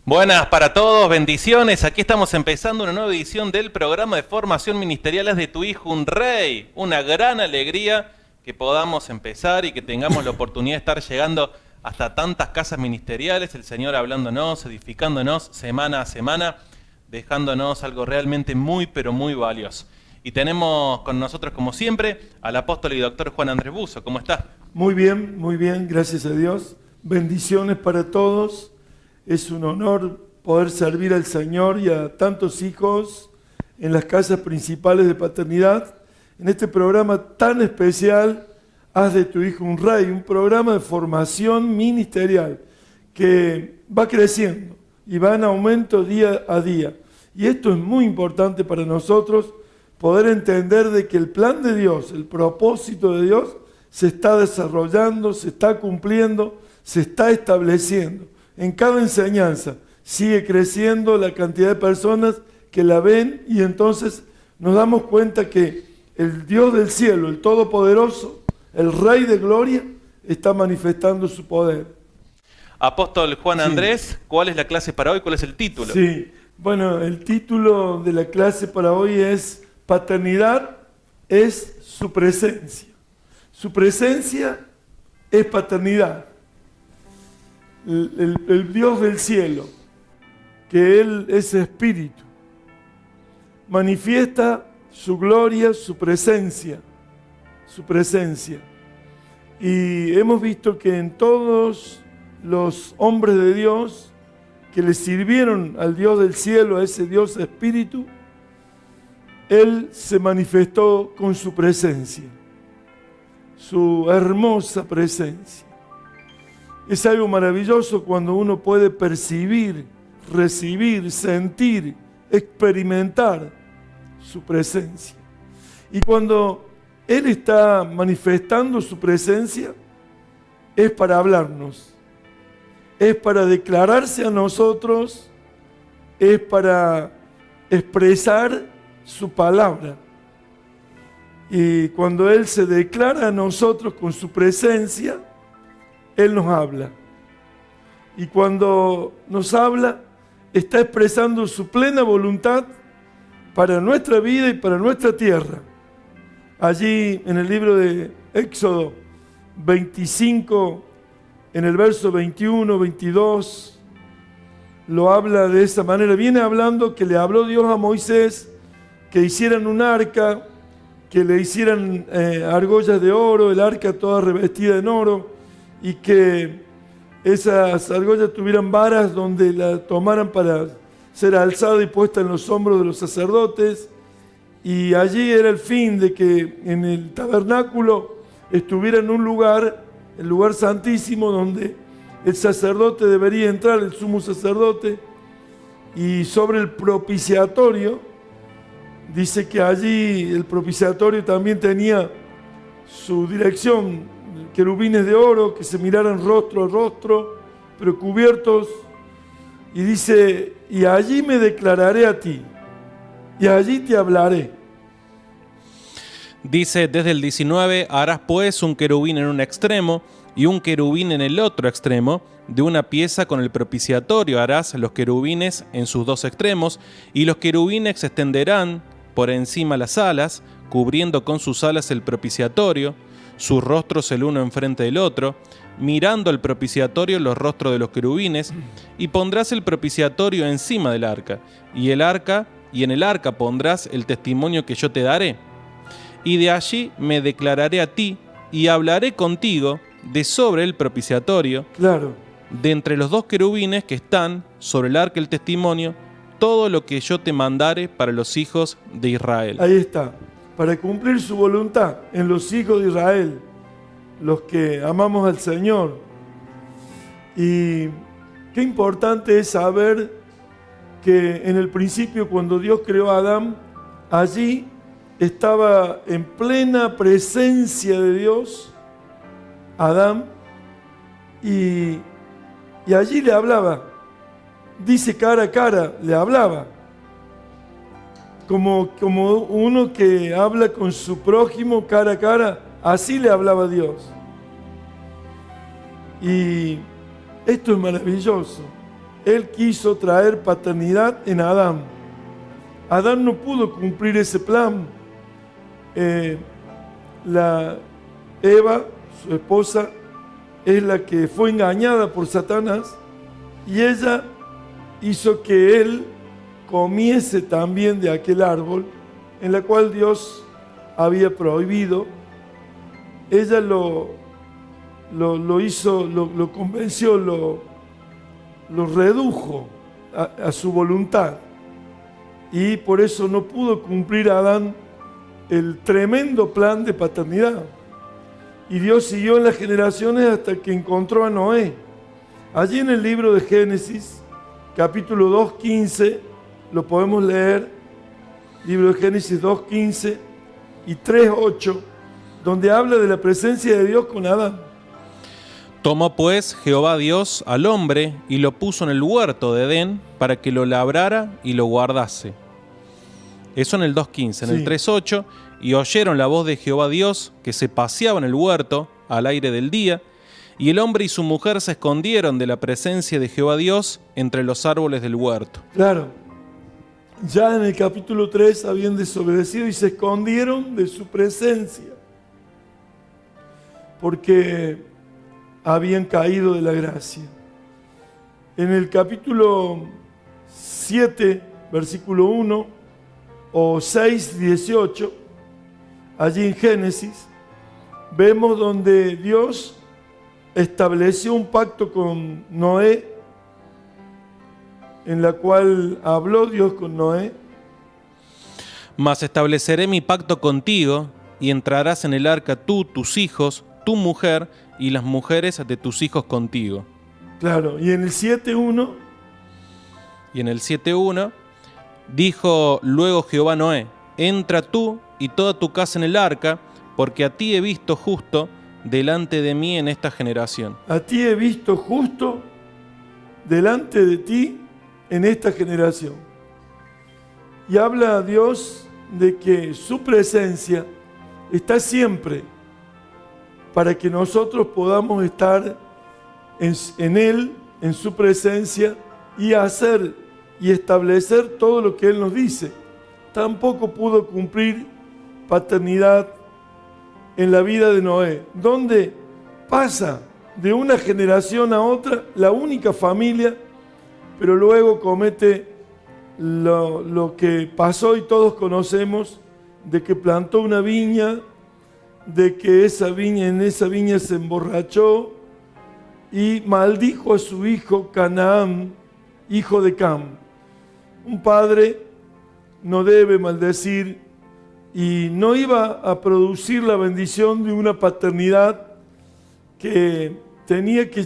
Buenas para todos, bendiciones. Aquí estamos empezando una nueva edición del programa de formación ministerial Haz de tu hijo un rey. Una gran alegría que podamos empezar y que tengamos la oportunidad de estar llegando hasta tantas casas ministeriales, el Señor hablándonos, edificándonos semana a semana, dejándonos algo realmente muy pero muy valioso. Y tenemos con nosotros, como siempre, al apóstol y doctor Juan Andrés Buzo. ¿Cómo está? Muy bien, gracias a Dios. Bendiciones para todos. Es un honor poder servir al Señor y a tantos hijos en las casas principales de paternidad, en este programa tan especial, Haz de tu hijo un rey, un programa de formación ministerial que va creciendo y va en aumento día a día. Y esto es muy importante para nosotros, poder entender de que el plan de Dios, el propósito de Dios, se está desarrollando, se está cumpliendo, se está estableciendo. En cada enseñanza sigue creciendo la cantidad de personas que la ven y entonces nos damos cuenta que el Dios del cielo, el Todopoderoso, el Rey de Gloria, está manifestando su poder. Apóstol Juan Andrés, ¿cuál es la clase para hoy? ¿Cuál es el título? Sí, bueno, el título de la clase para hoy es Paternidad es su presencia. Su presencia es paternidad. El Dios del cielo, que Él es espíritu, manifiesta su gloria, su presencia. Y hemos visto que en todos los hombres de Dios que le sirvieron al Dios del cielo, a ese Dios espíritu, Él se manifestó con su presencia, su hermosa presencia. Es algo maravilloso cuando uno puede percibir, recibir, sentir, experimentar su presencia. Y cuando Él está manifestando su presencia, es para hablarnos, es para declararse a nosotros, es para expresar su palabra. Y cuando Él se declara a nosotros con su presencia, Él nos habla. Y cuando nos habla, está expresando su plena voluntad para nuestra vida y para nuestra tierra. Allí en el libro de Éxodo 25, en el verso 21, 22, lo habla de esa manera. Viene hablando que le habló Dios a Moisés que hicieran un arca, que le hicieran argollas de oro, el arca toda revestida en oro, y que esas argollas tuvieran varas donde la tomaran para ser alzada y puesta en los hombros de los sacerdotes. Y allí era el fin de que en el tabernáculo estuviera en un lugar, el lugar santísimo, donde el sacerdote debería entrar, el sumo sacerdote, y sobre el propiciatorio, dice que allí el propiciatorio también tenía su dirección, querubines de oro que se miraran rostro a rostro, pero cubiertos, y dice, y allí me declararé a ti, y allí te hablaré. Dice desde el 19, harás pues un querubín en un extremo y un querubín en el otro extremo, de una pieza con el propiciatorio harás los querubines en sus dos extremos, y los querubines se extenderán por encima las alas, cubriendo con sus alas el propiciatorio, sus rostros el uno enfrente del otro, mirando al propiciatorio los rostros de los querubines, y pondrás el propiciatorio encima del arca, y en el arca pondrás el testimonio que yo te daré. Y de allí me declararé a ti, y hablaré contigo de sobre el propiciatorio, Claro. de entre los dos querubines que están sobre el arca del testimonio, todo lo que yo te mandare para los hijos de Israel. Ahí está, para cumplir su voluntad en los hijos de Israel, los que amamos al Señor. Y qué importante es saber que en el principio, cuando Dios creó a Adán, allí estaba en plena presencia de Dios, Adán, y allí le hablaba. Dice cara a cara, le hablaba. Como uno que habla con su prójimo cara a cara, así le hablaba Dios. Y esto es maravilloso, Él quiso traer paternidad en Adán. Adán no pudo cumplir ese plan. Eva, su esposa, es la que fue engañada por Satanás y ella hizo que él comiese también de aquel árbol en la cual Dios había prohibido. Ella lo hizo, lo convenció, lo redujo a su voluntad y por eso no pudo cumplir Adán el tremendo plan de paternidad. Y Dios siguió en las generaciones hasta que encontró a Noé. Allí en el libro de Génesis, capítulo 2:15, lo podemos leer, libro de Génesis 2:15 y 3:8, donde habla de la presencia de Dios con Adán. Tomó pues Jehová Dios al hombre y lo puso en el huerto de Edén para que lo labrara y lo guardase. Eso en el 2:15. En el 3:8, y oyeron la voz de Jehová Dios que se paseaba en el huerto al aire del día, y el hombre y su mujer se escondieron de la presencia de Jehová Dios entre los árboles del huerto. Claro, ya en el capítulo 3 habían desobedecido y se escondieron de su presencia, porque habían caído de la gracia. En el capítulo 7, versículo 1, o 6:18, allí en Génesis, vemos donde Dios estableció un pacto con Noé, en la cual habló Dios con Noé. Mas estableceré mi pacto contigo, y entrarás en el arca tú, tus hijos, tu mujer, y las mujeres de tus hijos contigo. Claro, y en el 7:1. Y en el 7:1, dijo luego Jehová a Noé: entra tú y toda tu casa en el arca, porque a ti he visto justo delante de mí en esta generación. A ti he visto justo delante de ti en esta generación. Y habla a Dios de que su presencia está siempre para que nosotros podamos estar en Él, en su presencia, y hacer y establecer todo lo que Él nos dice. Tampoco pudo cumplir paternidad en la vida de Noé, donde pasa de una generación a otra, la única familia, pero luego comete lo que pasó y todos conocemos, de que plantó una viña, de que en esa viña se emborrachó y maldijo a su hijo Canaán, hijo de Cam. Un padre no debe maldecir y no iba a producir la bendición de una paternidad que tenía que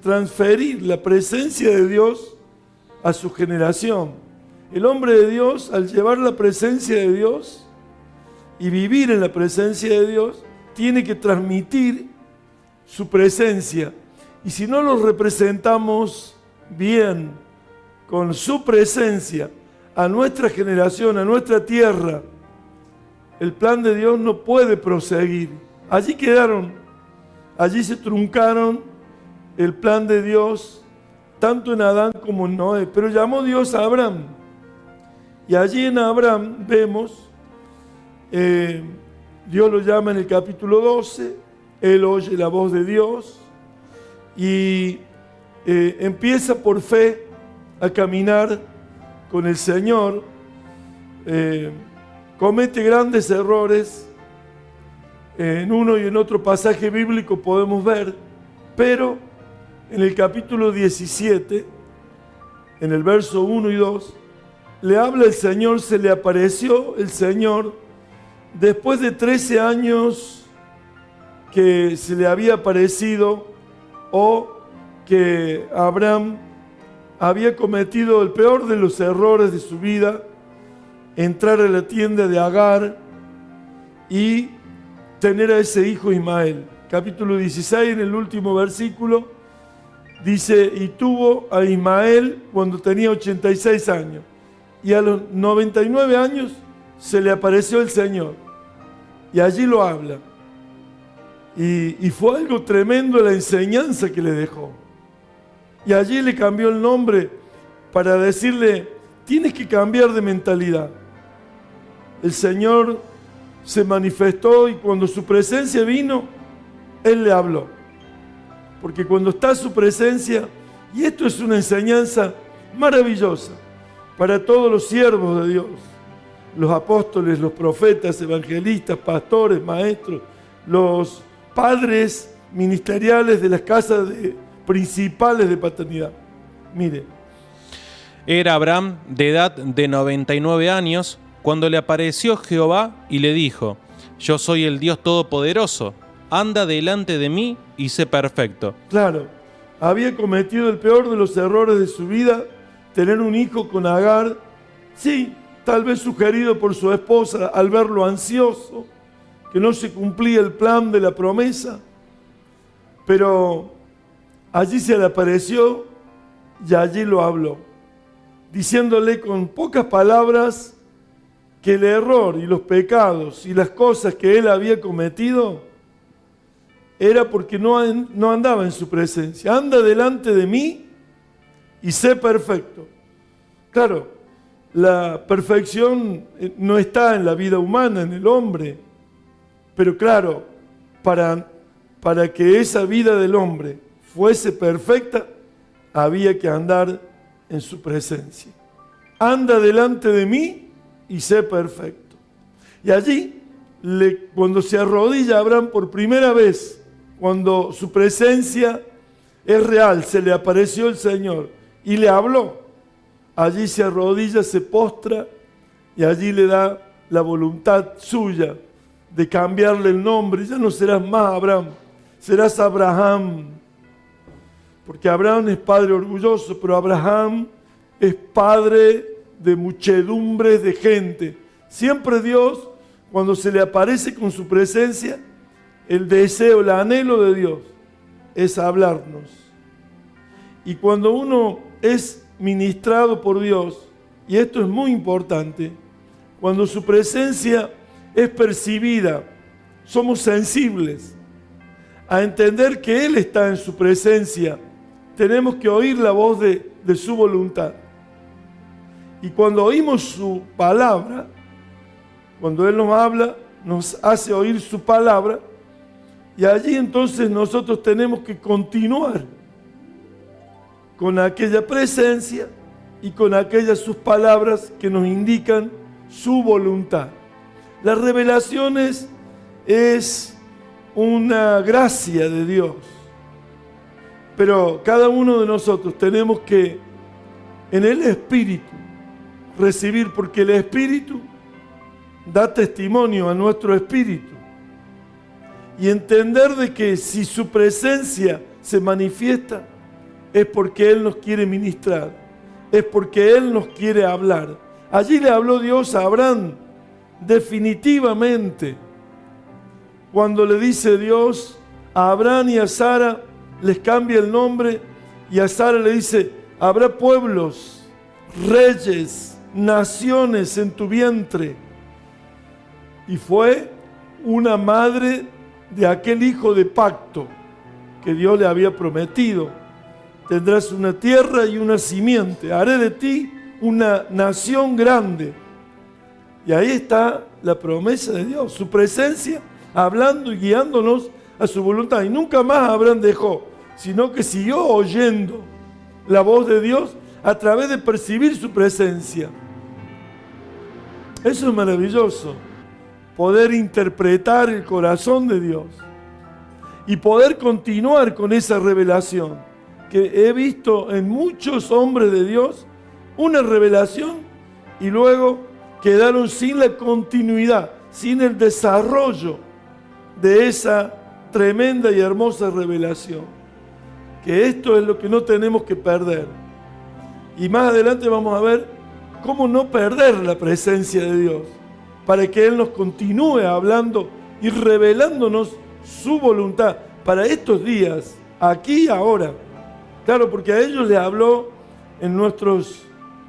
transferir la presencia de Dios a su generación. El hombre de Dios, al llevar la presencia de Dios y vivir en la presencia de Dios, tiene que transmitir su presencia. Y si no lo representamos bien con su presencia a nuestra generación, a nuestra tierra, el plan de Dios no puede proseguir. Allí quedaron, allí se truncaron el plan de Dios, tanto en Adán como en Noé. Pero llamó Dios a Abraham. Y allí en Abraham vemos, Dios lo llama en el capítulo 12, él oye la voz de Dios y empieza por fe a caminar con el Señor. Comete grandes errores, en uno y en otro pasaje bíblico podemos ver, pero en el capítulo 17, en el verso 1 y 2, le habla el Señor, se le apareció el Señor después de 13 años que se le había aparecido, o que Abraham había cometido el peor de los errores de su vida, entrar a la tienda de Agar y tener a ese hijo Ismael. Capítulo 16, en el último versículo, dice: y tuvo a Ismael cuando tenía 86 años, y a los 99 años se le apareció el Señor, y allí lo habla. Y fue algo tremendo la enseñanza que le dejó. Y allí le cambió el nombre para decirle, tienes que cambiar de mentalidad. El Señor se manifestó y cuando su presencia vino, Él le habló. Porque cuando está su presencia, y esto es una enseñanza maravillosa para todos los siervos de Dios, los apóstoles, los profetas, evangelistas, pastores, maestros, los padres ministeriales de las casas principales de paternidad. Mire. Era Abraham de edad de 99 años cuando le apareció Jehová y le dijo: Yo soy el Dios Todopoderoso, anda delante de mí y sé perfecto. Claro, había cometido el peor de los errores de su vida, tener un hijo con Agar, sí, tal vez sugerido por su esposa al verlo ansioso, que no se cumplía el plan de la promesa, pero allí se le apareció y allí lo habló, diciéndole con pocas palabras que el error y los pecados y las cosas que él había cometido era porque no andaba en su presencia. Anda delante de mí y sé perfecto. Claro, la perfección no está en la vida humana, en el hombre, pero claro, para que esa vida del hombre fuese perfecta, había que andar en su presencia. Anda delante de mí y sé perfecto. Y allí, cuando se arrodilla Abraham por primera vez, cuando su presencia es real, se le apareció el Señor y le habló, allí se arrodilla, se postra y allí le da la voluntad suya de cambiarle el nombre. Ya no serás más Abraham, serás Abraham. Porque Abraham es padre orgulloso, pero Abraham es padre de muchedumbres de gente. Siempre Dios, cuando se le aparece con su presencia, el deseo, el anhelo de Dios es hablarnos. Y cuando uno es ministrado por Dios, y esto es muy importante, cuando su presencia es percibida, somos sensibles a entender que Él está en su presencia. Tenemos que oír la voz de su voluntad. Y cuando oímos su palabra, cuando Él nos habla, nos hace oír su palabra, y allí entonces nosotros tenemos que continuar con aquella presencia y con aquellas sus palabras que nos indican su voluntad. Las revelaciones es una gracia de Dios, pero cada uno de nosotros tenemos que en el Espíritu recibir, porque el Espíritu da testimonio a nuestro espíritu, y entender de que si su presencia se manifiesta es porque Él nos quiere ministrar, es porque Él nos quiere hablar. Allí le habló Dios a Abraham definitivamente, cuando le dice Dios a Abraham y a Sara, les cambia el nombre, y a Sara le dice: habrá pueblos, reyes, naciones en tu vientre. Y fue una madre de aquel hijo de pacto que Dios le había prometido: tendrás una tierra y una simiente, haré de ti una nación grande. Y ahí está la promesa de Dios, su presencia hablando y guiándonos a su voluntad. Y nunca más Abraham dejó, sino que siguió oyendo la voz de Dios a través de percibir su presencia. Eso es maravilloso, poder interpretar el corazón de Dios y poder continuar con esa revelación, que he visto en muchos hombres de Dios, una revelación y luego quedaron sin la continuidad, sin el desarrollo de esa tremenda y hermosa revelación. Que esto es lo que no tenemos que perder. Y más adelante vamos a ver cómo no perder la presencia de Dios, para que Él nos continúe hablando y revelándonos su voluntad para estos días, aquí y ahora. Claro, porque a ellos les habló en nuestros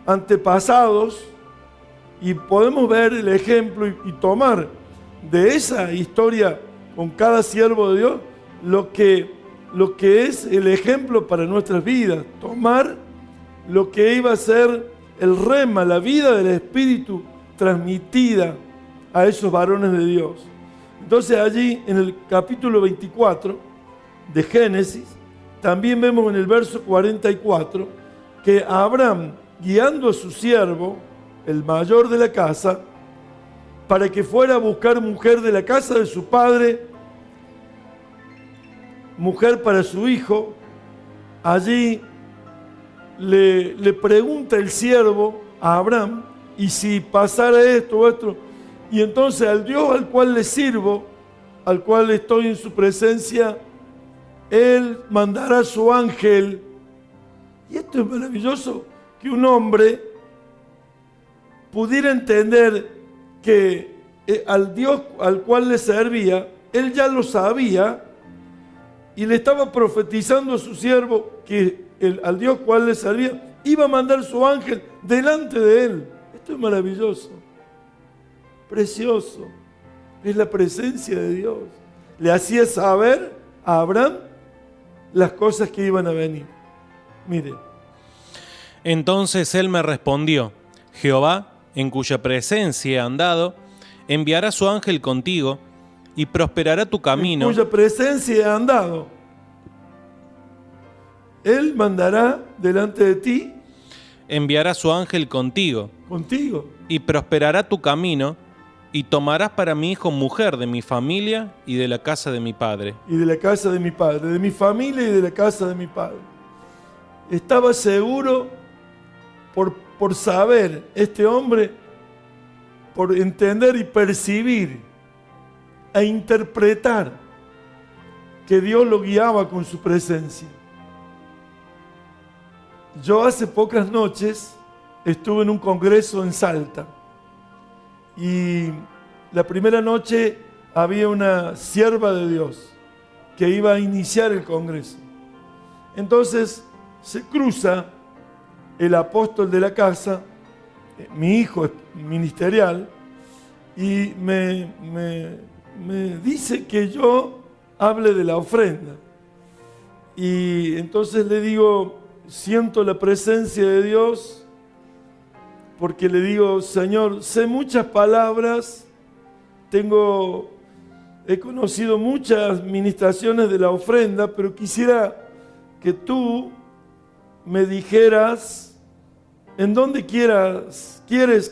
antepasados, y podemos ver el ejemplo y tomar de esa historia con cada siervo de Dios lo que lo que es el ejemplo para nuestras vidas, tomar lo que iba a ser el rema, la vida del Espíritu transmitida a esos varones de Dios. Entonces allí en el capítulo 24 de Génesis, también vemos en el verso 44 que Abraham, guiando a su siervo, el mayor de la casa, para que fuera a buscar mujer de la casa de su padre, mujer para su hijo, allí le pregunta el siervo a Abraham, y si pasara esto o esto, y entonces al Dios al cual le sirvo, al cual estoy en su presencia, Él mandará a su ángel. Y esto es maravilloso, que un hombre pudiera entender que al Dios al cual le servía, Él ya lo sabía, y le estaba profetizando a su siervo que al Dios cual le servía iba a mandar su ángel delante de él. Esto es maravilloso, precioso. Es la presencia de Dios. Le hacía saber a Abraham las cosas que iban a venir. Mire. Entonces él me respondió: Jehová, en cuya presencia he andado, enviará su ángel contigo y prosperará tu camino. En cuya presencia he andado. Él mandará delante de ti. Enviará su ángel contigo. Contigo. Y prosperará tu camino, y tomarás para mi hijo mujer de mi familia y de la casa de mi padre. Y de la casa de mi padre, de mi familia y de la casa de mi padre. Estaba seguro por saber, este hombre, por entender y percibir e interpretar que Dios lo guiaba con su presencia. Yo hace pocas noches estuve en un congreso en Salta y la primera noche había una sierva de Dios que iba a iniciar el congreso. Entonces se cruza el apóstol de la casa, mi hijo ministerial, y me dice que yo hable de la ofrenda. Y entonces le digo, siento la presencia de Dios, porque le digo, Señor, sé muchas palabras, he conocido muchas ministraciones de la ofrenda, pero quisiera que tú me dijeras en dónde quieres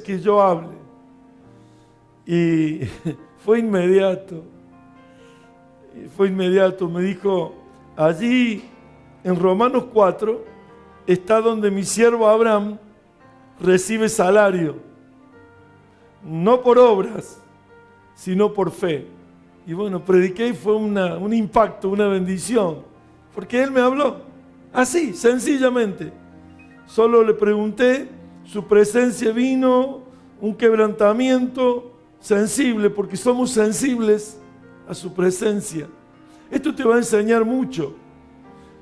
que yo hable. Y fue inmediato, me dijo, allí en Romanos 4 está donde mi siervo Abraham recibe salario, no por obras, sino por fe. Y bueno, prediqué y fue un impacto, una bendición, porque él me habló, así, sencillamente. Solo le pregunté, su presencia vino, un quebrantamiento sensible, porque somos sensibles a su presencia. Esto te va a enseñar mucho,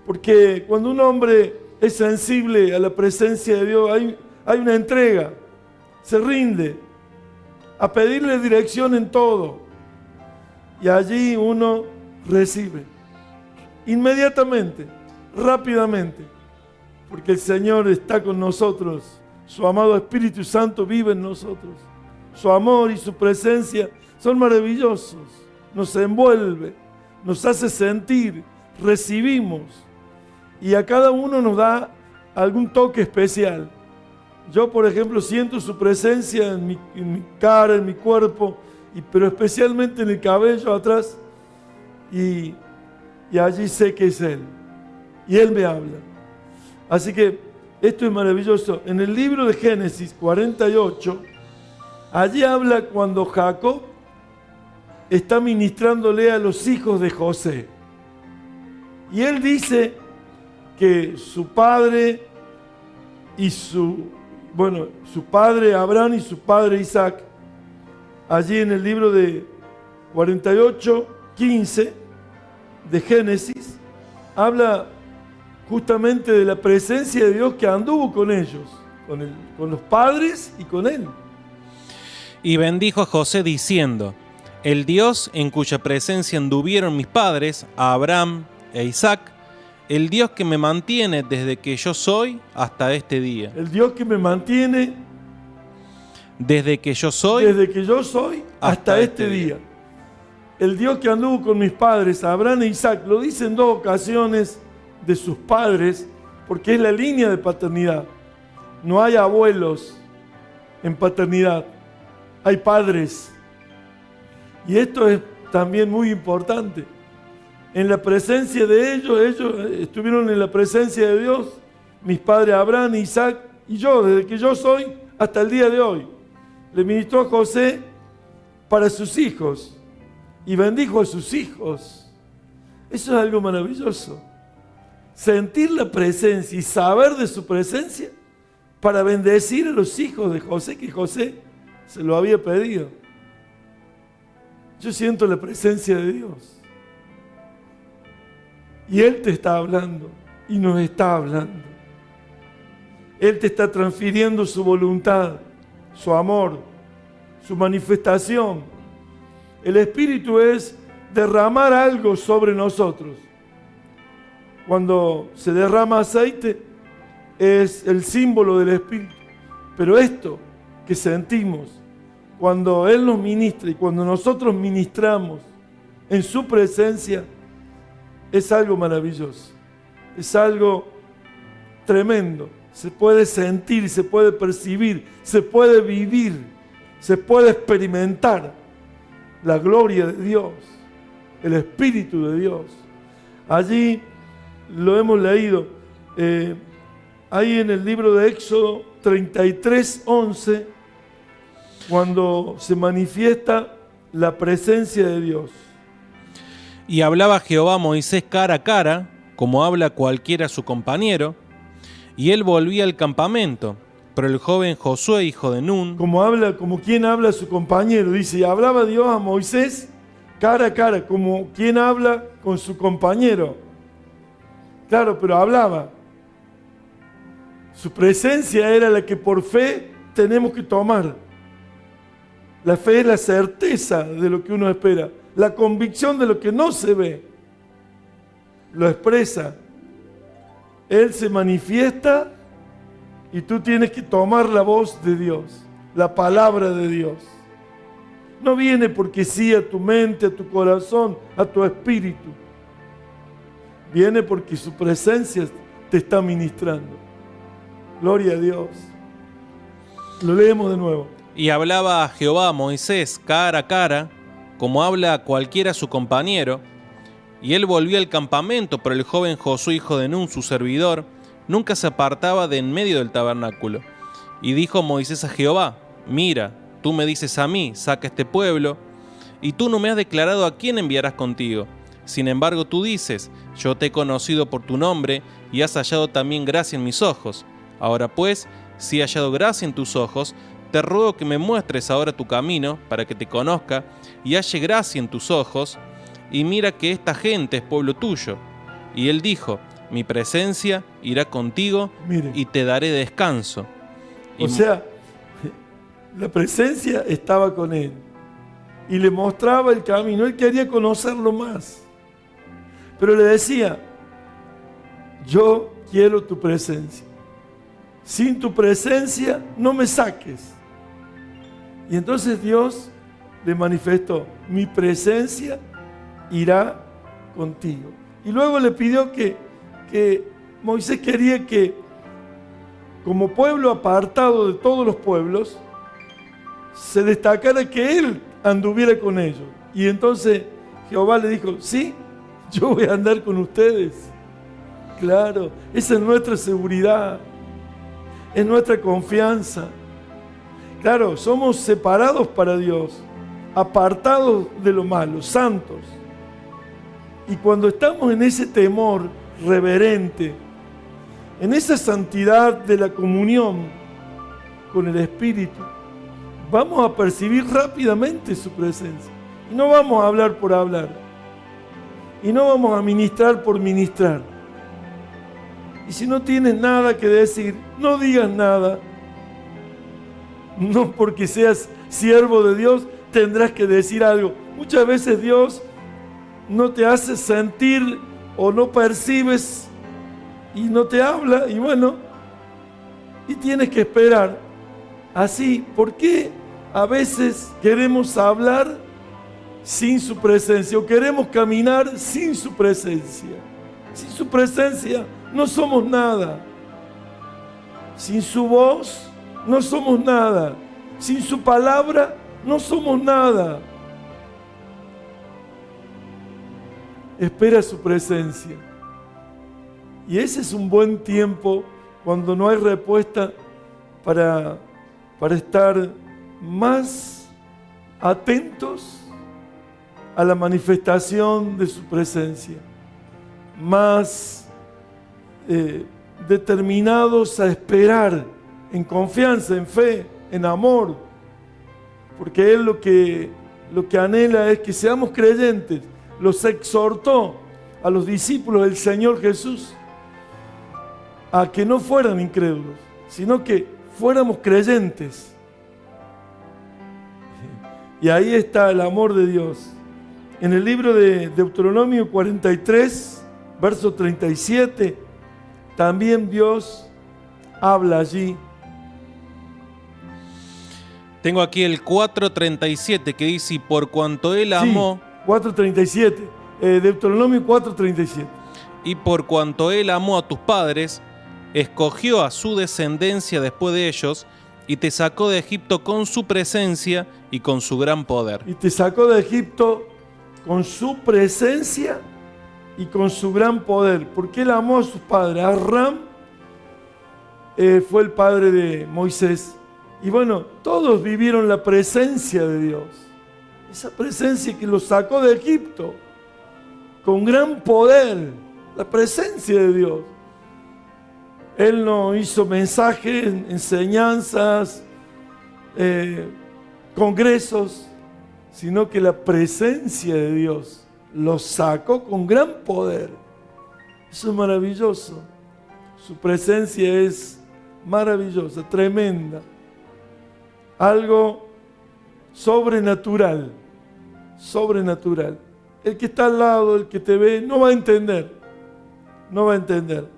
porque cuando un hombre es sensible a la presencia de Dios, hay una entrega, se rinde a pedirle dirección en todo, y allí uno recibe inmediatamente, rápidamente, porque el Señor está con nosotros, su amado Espíritu Santo vive en nosotros, su amor y su presencia son maravillosos, nos envuelve, nos hace sentir, recibimos, y a cada uno nos da algún toque especial. Yo, por ejemplo, siento su presencia en mi cara, en mi cuerpo, pero especialmente en el cabello atrás, y allí sé que es Él, y Él me habla. Así que esto es maravilloso. En el libro de Génesis 48, allí habla cuando Jacob está ministrándole a los hijos de José. Y él dice que su padre su padre Abraham y su padre Isaac, allí en el libro de 48, 15 de Génesis, habla justamente de la presencia de Dios que anduvo con ellos, con los padres y con él. Y bendijo a José diciendo: el Dios en cuya presencia anduvieron mis padres, a Abraham, e Isaac, el Dios que me mantiene desde que yo soy hasta este día. El Dios que me mantiene Desde que yo soy hasta este día. El Dios que anduvo con mis padres, Abraham e Isaac, lo dice en 2 ocasiones de sus padres, porque es la línea de paternidad. No hay abuelos en paternidad, hay padres. Y esto es también muy importante. En la presencia de ellos estuvieron en la presencia de Dios, mis padres Abraham, Isaac y yo, desde que yo soy hasta el día de hoy. Le ministró a José para sus hijos y bendijo a sus hijos. Eso es algo maravilloso. Sentir la presencia y saber de su presencia para bendecir a los hijos de José, que José se lo había pedido. Yo siento la presencia de Dios. Y Él te está hablando y nos está hablando. Él te está transfiriendo su voluntad, su amor, su manifestación. El Espíritu es derramar algo sobre nosotros. Cuando se derrama aceite es el símbolo del Espíritu. Pero esto que sentimos cuando Él nos ministra y cuando nosotros ministramos en su presencia es algo maravilloso. Es algo tremendo. Se puede sentir, se puede percibir, se puede vivir, se puede experimentar la gloria de Dios, el Espíritu de Dios. Allí lo hemos leído, ahí en el libro de Éxodo 33:11, cuando se manifiesta la presencia de Dios. Y hablaba Jehová a Moisés cara a cara, como habla cualquiera a su compañero, y él volvía al campamento. Pero el joven Josué, hijo de Nun, como quien habla a su compañero, dice, y hablaba Dios a Moisés cara a cara, como quien habla con su compañero. Claro, pero hablaba. Su presencia era la que por fe tenemos que tomar. La fe es la certeza de lo que uno espera, la convicción de lo que no se ve. Lo expresa. Él se manifiesta y tú tienes que tomar la voz de Dios, la palabra de Dios. No viene porque sí a tu mente, a tu corazón, a tu espíritu. Viene porque su presencia te está ministrando. Gloria a Dios. Lo leemos de nuevo. Y hablaba Jehová a Moisés cara a cara, como habla a cualquiera a su compañero, y él volvió al campamento, pero el joven Josué, hijo de Nun, su servidor, nunca se apartaba de en medio del tabernáculo. Y dijo Moisés a Jehová, mira, tú me dices a mí, saca este pueblo, y tú no me has declarado a quién enviarás contigo. Sin embargo, tú dices, yo te he conocido por tu nombre, y has hallado también gracia en mis ojos. Ahora pues, si he hallado gracia en tus ojos, te ruego que me muestres ahora tu camino, para que te conozca, y halle gracia en tus ojos, y mira que esta gente es pueblo tuyo. Y él dijo, mi presencia irá contigo, y te daré descanso. O sea, la presencia estaba con él, y le mostraba el camino. Él quería conocerlo más, pero le decía, yo quiero tu presencia. Sin tu presencia no me saques. Y entonces Dios le manifestó, mi presencia irá contigo. Y luego le pidió que Moisés quería que, como pueblo apartado de todos los pueblos, se destacara que él anduviera con ellos. Y entonces Jehová le dijo, sí, yo voy a andar con ustedes. Claro, esa es nuestra seguridad, es nuestra confianza. Claro, somos separados para Dios, apartados de lo malo, santos. Y cuando estamos en ese temor reverente, en esa santidad de la comunión con el Espíritu, vamos a percibir rápidamente su presencia. Y no vamos a hablar por hablar. Y no vamos a ministrar por ministrar. Y si no tienes nada que decir, no digas nada. No porque seas siervo de Dios tendrás que decir algo. Muchas veces Dios no te hace sentir o no percibes y no te habla, y bueno, y tienes que esperar. Así, ¿por qué a veces queremos hablar sin su presencia o queremos caminar sin su presencia? Sin su presencia no somos nada. Sin su voz no somos nada. Sin su palabra no somos nada. Espera su presencia. Y ese es un buen tiempo cuando no hay respuesta para estar más atentos a la manifestación de su presencia, más determinados a esperar en confianza, en fe, en amor, porque Él lo que anhela es que seamos creyentes. Los exhortó a los discípulos del Señor Jesús a que no fueran incrédulos, sino que fuéramos creyentes. Y ahí está el amor de Dios. En el libro de Deuteronomio 43, verso 37, también Dios habla allí. Tengo aquí el 4:37 que dice: y por cuanto Él amó... Sí, 4:37, Deuteronomio 4:37. Y por cuanto Él amó a tus padres, escogió a su descendencia después de ellos, y te sacó de Egipto con su presencia y con su gran poder. Y te sacó de Egipto con su presencia y con su gran poder. Porque Él amó a sus padres. Aram fue el padre de Moisés. Y bueno, todos vivieron la presencia de Dios. Esa presencia que los sacó de Egipto con gran poder. La presencia de Dios. Él no hizo mensajes, enseñanzas, congresos, sino que la presencia de Dios los sacó con gran poder. Eso es maravilloso. Su presencia es maravillosa, tremenda. Algo sobrenatural, sobrenatural. El que está al lado, el que te ve, no va a entender, no va a entender.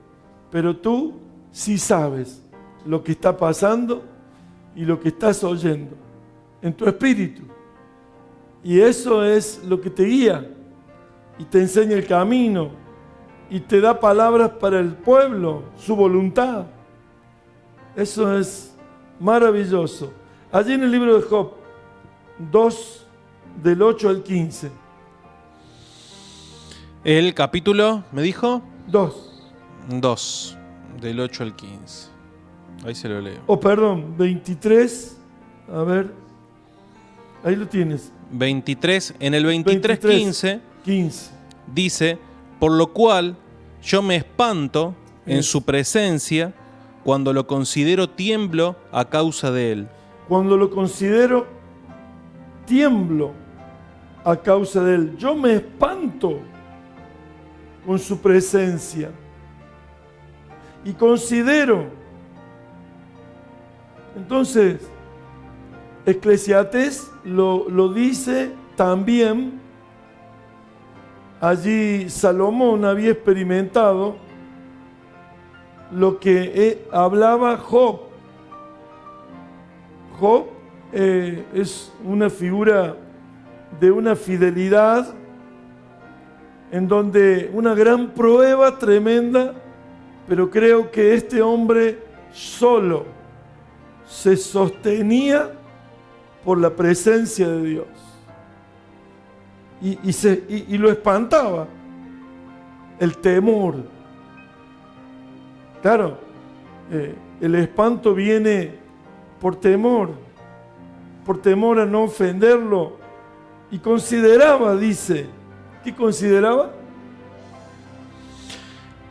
Pero tú sí sabes lo que está pasando y lo que estás oyendo en tu espíritu. Y eso es lo que te guía y te enseña el camino y te da palabras para el pueblo, su voluntad. Eso es maravilloso. Allí en el libro de Job 2, del 8 al 15. El capítulo, ¿me dijo? 2, del 8 al 15. Ahí se lo leo. Oh, perdón, 23. A ver, ahí lo tienes. 23, en el 23:15 15. dice: por lo cual yo me espanto en su presencia, cuando lo considero tiemblo a causa de él. Cuando lo considero, tiemblo a causa de él. Yo me espanto con su presencia. Y considero. Entonces, Eclesiastés lo dice también. Allí Salomón había experimentado lo que hablaba Job. Job es una figura de una fidelidad en donde una gran prueba tremenda, pero creo que este hombre solo se sostenía por la presencia de Dios. Y lo espantaba el temor. Claro, el espanto viene por temor a no ofenderlo. Y consideraba, dice, ¿qué consideraba?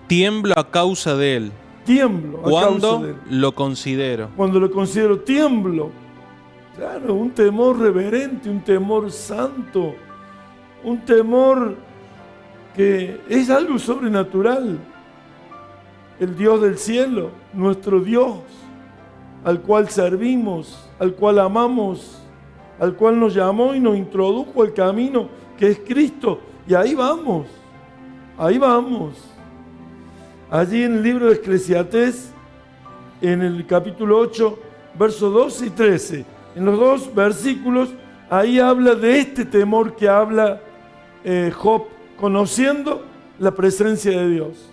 Tiemblo a causa de él. Tiemblo a causa de él. Lo considero. Cuando lo considero, tiemblo. Claro, un temor reverente, un temor santo, un temor que es algo sobrenatural. El Dios del cielo, nuestro Dios, al cual servimos, al cual amamos, al cual nos llamó y nos introdujo al camino que es Cristo. Y ahí vamos. Ahí vamos. Allí en el libro de Eclesiastés, en el capítulo 8, versos 12 y 13, en los dos versículos, ahí habla de este temor que habla Job, conociendo la presencia de Dios.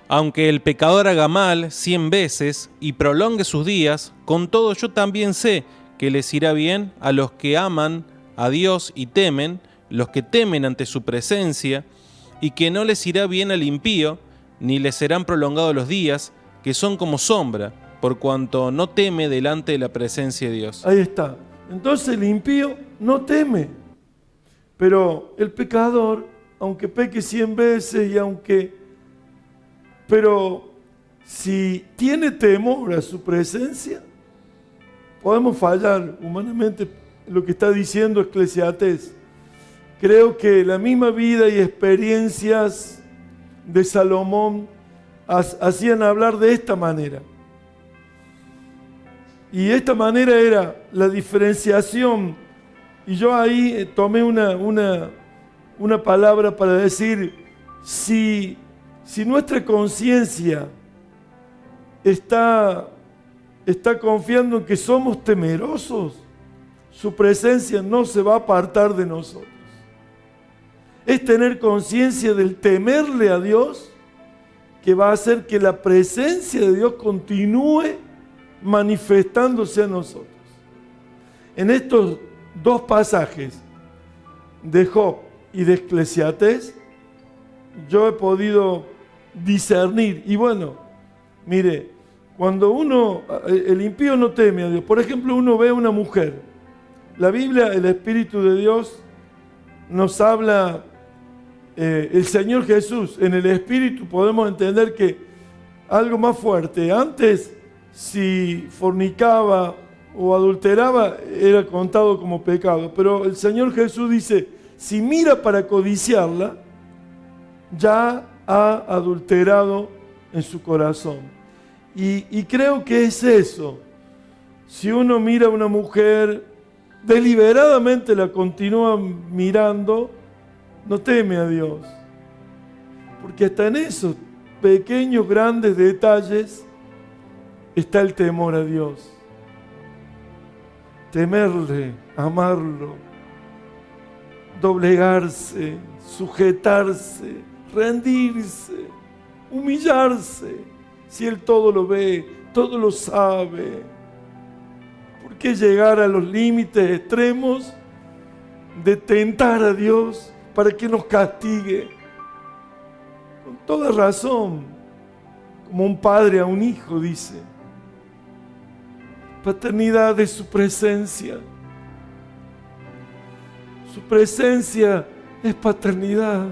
Aunque el pecador haga mal 100 veces y prolongue sus días, con todo yo también sé que les irá bien a los que aman a Dios y temen, los que temen ante su presencia, y que no les irá bien al impío, ni les serán prolongados los días, que son como sombra, por cuanto no teme delante de la presencia de Dios. Ahí está. Entonces el impío no teme, pero el pecador, aunque peque 100 veces pero si tiene temor a su presencia, podemos fallar humanamente lo que está diciendo Eclesiastés. Creo que la misma vida y experiencias de Salomón hacían hablar de esta manera. Y esta manera era la diferenciación. Y yo ahí tomé una palabra para decir, si nuestra conciencia está confiando en que somos temerosos, su presencia no se va a apartar de nosotros. Es tener conciencia del temerle a Dios que va a hacer que la presencia de Dios continúe manifestándose a nosotros. En estos dos pasajes de Job y de Eclesiastés, yo he podido discernir. Y bueno, mire, cuando el impío no teme a Dios, por ejemplo, uno ve a una mujer, la Biblia, el Espíritu de Dios nos habla, el Señor Jesús, en el Espíritu podemos entender que algo más fuerte, antes si fornicaba o adulteraba era contado como pecado, pero el Señor Jesús dice, si mira para codiciarla, ya ha adulterado en su corazón. Y creo que es eso. Si uno mira a una mujer, deliberadamente la continúa mirando, no teme a Dios. Porque hasta en esos pequeños, grandes detalles está el temor a Dios. Temerle, amarlo, doblegarse, sujetarse, rendirse, humillarse. Si Él todo lo ve, todo lo sabe. ¿Por qué llegar a los límites extremos de tentar a Dios para que nos castigue? Con toda razón, como un padre a un hijo, dice. Paternidad de su presencia. Su presencia es paternidad.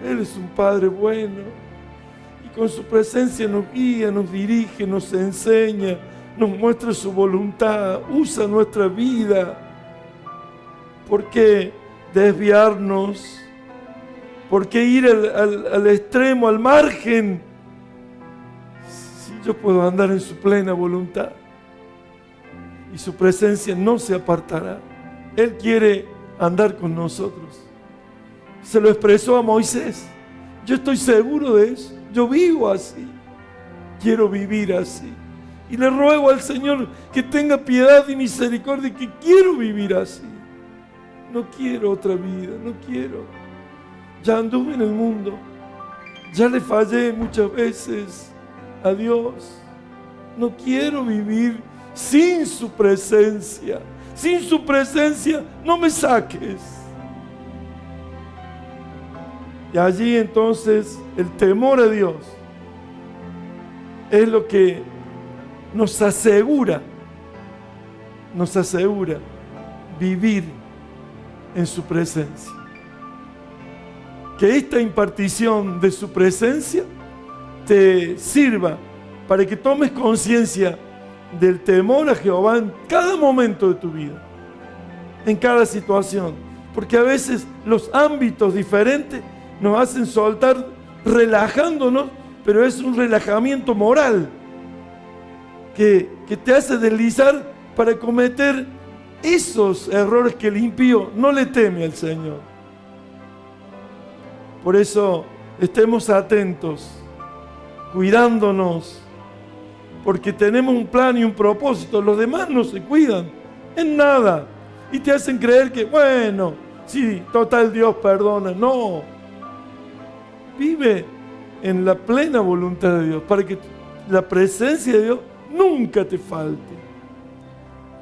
Él es un Padre bueno. Y con su presencia nos guía, nos dirige, nos enseña, nos muestra su voluntad, usa nuestra vida. ¿Por qué desviarnos? ¿Por qué ir al extremo, al margen? Si yo puedo andar en su plena voluntad y su presencia no se apartará. Él quiere andar con nosotros. Se lo expresó a Moisés. Yo estoy seguro de eso. Yo vivo así. Quiero vivir así. Y le ruego al Señor que tenga piedad y misericordia, que quiero vivir así. No quiero otra vida, no quiero. Ya anduve en el mundo. Ya le fallé muchas veces a Dios. No quiero vivir sin su presencia. Sin su presencia no me saques. Y allí entonces el temor a Dios es lo que nos asegura vivir en su presencia. Que esta impartición de su presencia te sirva para que tomes conciencia del temor a Jehová en cada momento de tu vida, en cada situación. Porque a veces los ámbitos diferentes nos hacen soltar relajándonos, pero es un relajamiento moral que te hace deslizar para cometer esos errores que el impío no le teme al Señor. Por eso estemos atentos, cuidándonos, porque tenemos un plan y un propósito. Los demás no se cuidan en nada y te hacen creer que, bueno, sí, total, Dios perdona. No, vive en la plena voluntad de Dios para que la presencia de Dios nunca te falte.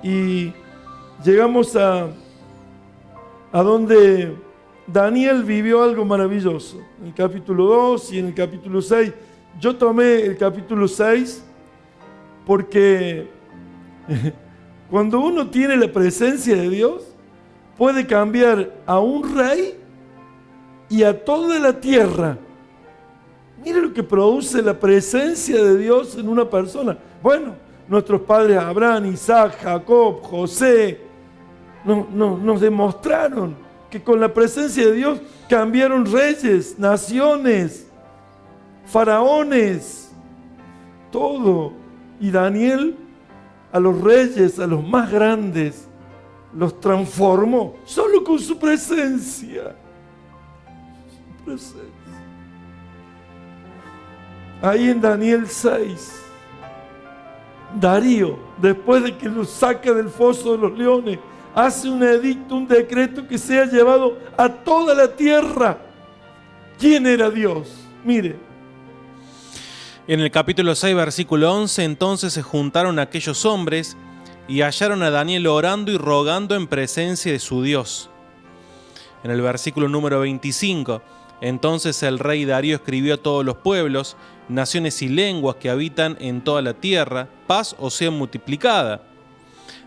Y llegamos a donde Daniel vivió algo maravilloso, en el capítulo 2 y en el capítulo 6. Yo tomé el capítulo 6 porque cuando uno tiene la presencia de Dios, puede cambiar a un rey y a toda la tierra. Mire lo que produce la presencia de Dios en una persona. Bueno, nuestros padres Abraham, Isaac, Jacob, José, nos demostraron que con la presencia de Dios cambiaron reyes, naciones, faraones, todo. Y Daniel a los reyes, a los más grandes, los transformó solo con su presencia. Su presencia. Ahí en Daniel 6, Darío, después de que los saca del foso de los leones, hace un edicto, un decreto que sea llevado a toda la tierra. ¿Quién era Dios? Mire. En el capítulo 6, versículo 11, entonces se juntaron aquellos hombres y hallaron a Daniel orando y rogando en presencia de su Dios. En el versículo número 25, entonces el rey Darío escribió a todos los pueblos, naciones y lenguas que habitan en toda la tierra, paz os sea multiplicada.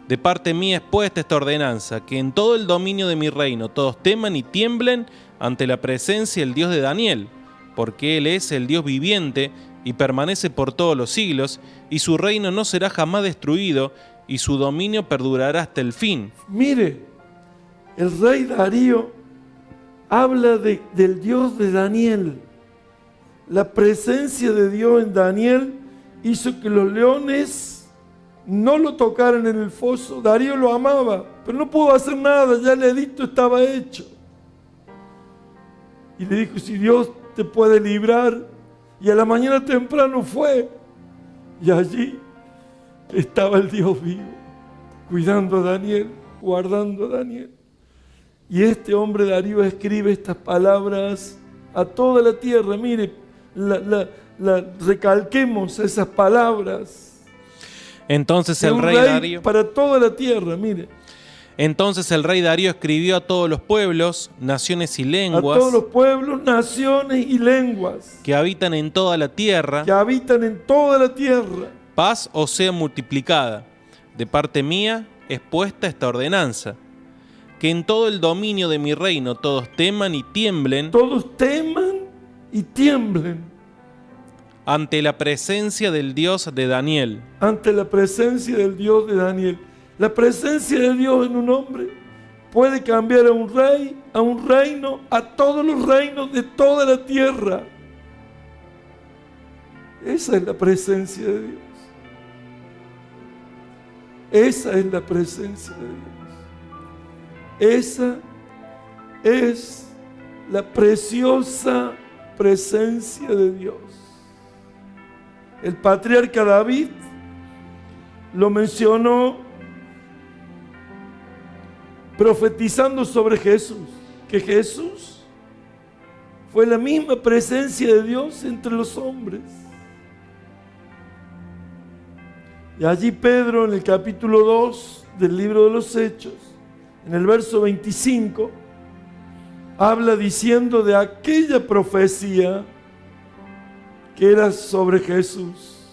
De parte mía es puesta esta ordenanza, que en todo el dominio de mi reino todos teman y tiemblen ante la presencia del Dios de Daniel, porque Él es el Dios viviente y permanece por todos los siglos, y su reino no será jamás destruido, y su dominio perdurará hasta el fin. Mire, el rey Darío habla del Dios de Daniel. La presencia de Dios en Daniel hizo que los leones no lo tocaran en el foso. Darío lo amaba, pero no pudo hacer nada, ya el edicto estaba hecho. Y le dijo, si Dios te puede librar, y a la mañana temprano fue, y allí estaba el Dios vivo, cuidando a Daniel, guardando a Daniel. Y este hombre Darío escribe estas palabras a toda la tierra. Mire, recalquemos esas palabras. Entonces el rey Darío, para toda la tierra, mire. Entonces el rey Darío escribió a todos los pueblos, naciones y lenguas, a todos los pueblos, naciones y lenguas que habitan en toda la tierra, paz os sea multiplicada. De parte mía es puesta esta ordenanza, que en todo el dominio de mi reino todos teman y tiemblen. Todos teman y tiemblen. Ante la presencia del Dios de Daniel. Ante la presencia del Dios de Daniel. La presencia de Dios en un hombre puede cambiar a un rey, a un reino, a todos los reinos de toda la tierra. Esa es la presencia de Dios. Esa es la presencia de Dios. Esa es la preciosa presencia de Dios. El patriarca David lo mencionó profetizando sobre Jesús, que Jesús fue la misma presencia de Dios entre los hombres. Y allí Pedro, en el capítulo 2 del libro de los Hechos, en el verso 25, habla diciendo de aquella profecía que era sobre Jesús,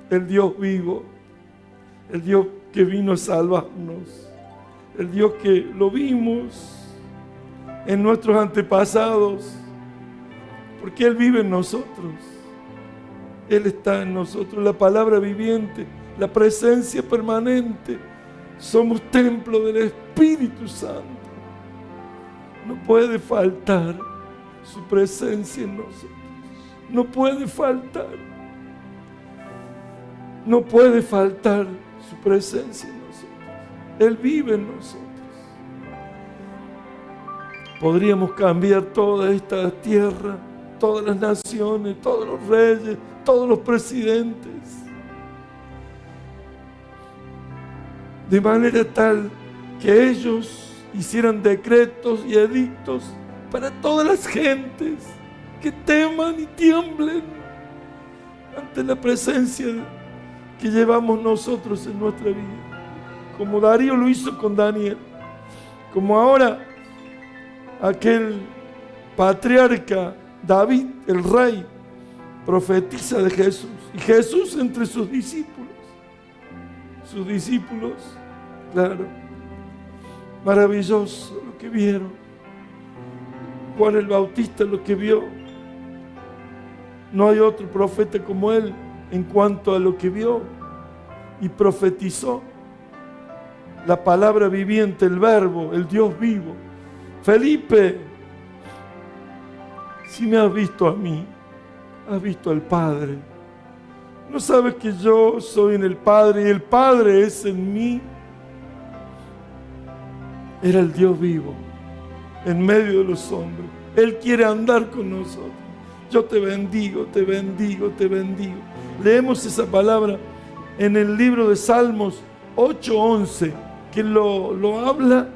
el Dios vivo, el Dios que vino a salvarnos, el Dios que lo vimos en nuestros antepasados, porque Él vive en nosotros, Él está en nosotros, la palabra viviente, la presencia permanente. Somos templo del Espíritu Santo. No puede faltar su presencia en nosotros. No puede faltar. No puede faltar su presencia en nosotros. Él vive en nosotros. podríamos cambiar toda esta tierra, todas las naciones, todos los reyes, todos los presidentes, de manera tal que ellos hicieran decretos y edictos para todas las gentes que teman y tiemblen ante la presencia que llevamos nosotros en nuestra vida, como Darío lo hizo con Daniel, como ahora aquel patriarca David, el rey, profetiza de Jesús, y Jesús entre sus discípulos, claro, maravilloso lo que vieron. Juan el Bautista lo que vio, no hay otro profeta como él en cuanto a lo que vio y profetizó. La palabra viviente, el verbo, el Dios vivo. Felipe, si me has visto a mí, has visto al Padre. ¿No sabes que yo soy en el Padre y el Padre es en mí? Era el Dios vivo en medio de los hombres. Él quiere andar con nosotros. Yo te bendigo, te bendigo, te bendigo. Leemos esa palabra en el libro de Salmos 8:11, que lo habla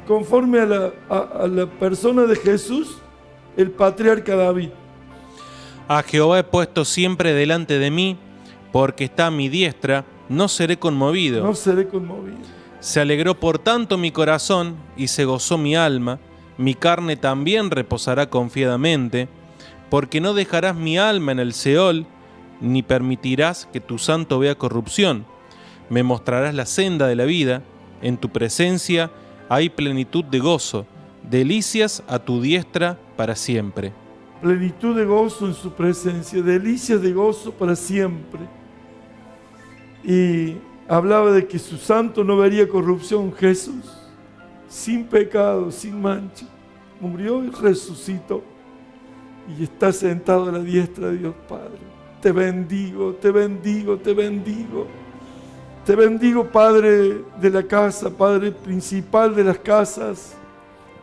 conforme a la persona de Jesús, el patriarca David. A Jehová he puesto siempre delante de mí, porque está a mi diestra, no seré conmovido. No seré conmovido. Se alegró por tanto mi corazón y se gozó mi alma, mi carne también reposará confiadamente, porque no dejarás mi alma en el Seol, ni permitirás que tu santo vea corrupción. Me mostrarás la senda de la vida, en tu presencia hay plenitud de gozo, delicias a tu diestra para siempre. Plenitud de gozo en su presencia, delicias de gozo para siempre. Y hablaba de que su santo no vería corrupción. Jesús, sin pecado, sin mancha, murió y resucitó y está sentado a la diestra de Dios Padre. Te bendigo, te bendigo, te bendigo. Te bendigo, Padre de la casa, Padre principal de las casas.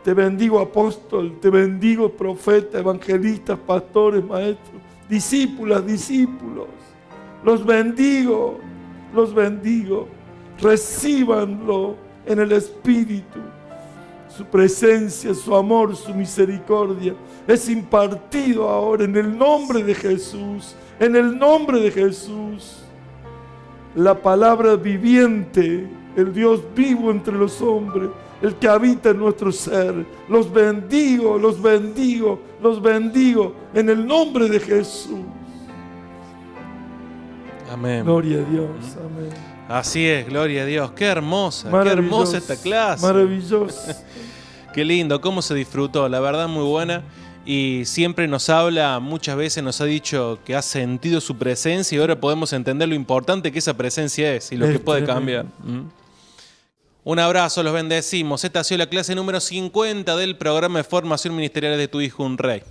Te bendigo, apóstol, te bendigo, profeta, evangelistas, pastores, maestros, discípulas, discípulos. Los bendigo, los bendigo. Recíbanlo en el Espíritu. Su presencia, su amor, su misericordia es impartido ahora en el nombre de Jesús. En el nombre de Jesús. La palabra viviente, el Dios vivo entre los hombres, el que habita en nuestro ser. Los bendigo, los bendigo, los bendigo en el nombre de Jesús. Amén. Gloria a Dios, amén. Así es, gloria a Dios. Qué hermosa esta clase. Maravilloso. Qué lindo, cómo se disfrutó, la verdad muy buena. Y siempre nos habla, muchas veces nos ha dicho que ha sentido su presencia y ahora podemos entender lo importante que esa presencia es y lo que puede cambiar. Un abrazo, los bendecimos. Esta ha sido la clase número 50 del programa de formación ministerial de Tu Hijo un Rey.